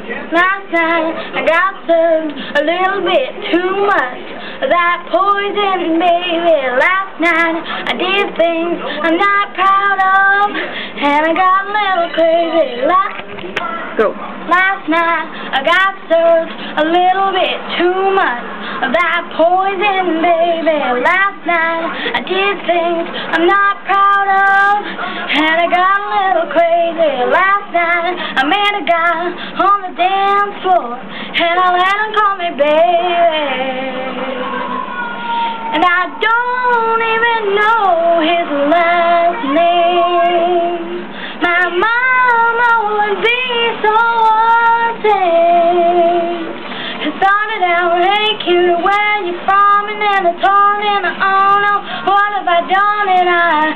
Last night I got served a little bit too much of that poison, baby. Last night I did things I'm not proud of, and I got a little crazy. Last night I got served a little bit too much of that poison, baby. Last night I did things I'm not proud of, and I got a little crazy. Last night I met a guy on the dance floor, and I let him call me baby. And I don't even know his last name. My mama would be so unsafe. It started out, hey cutie, where you from? And then I told him, oh no, what have I done? And I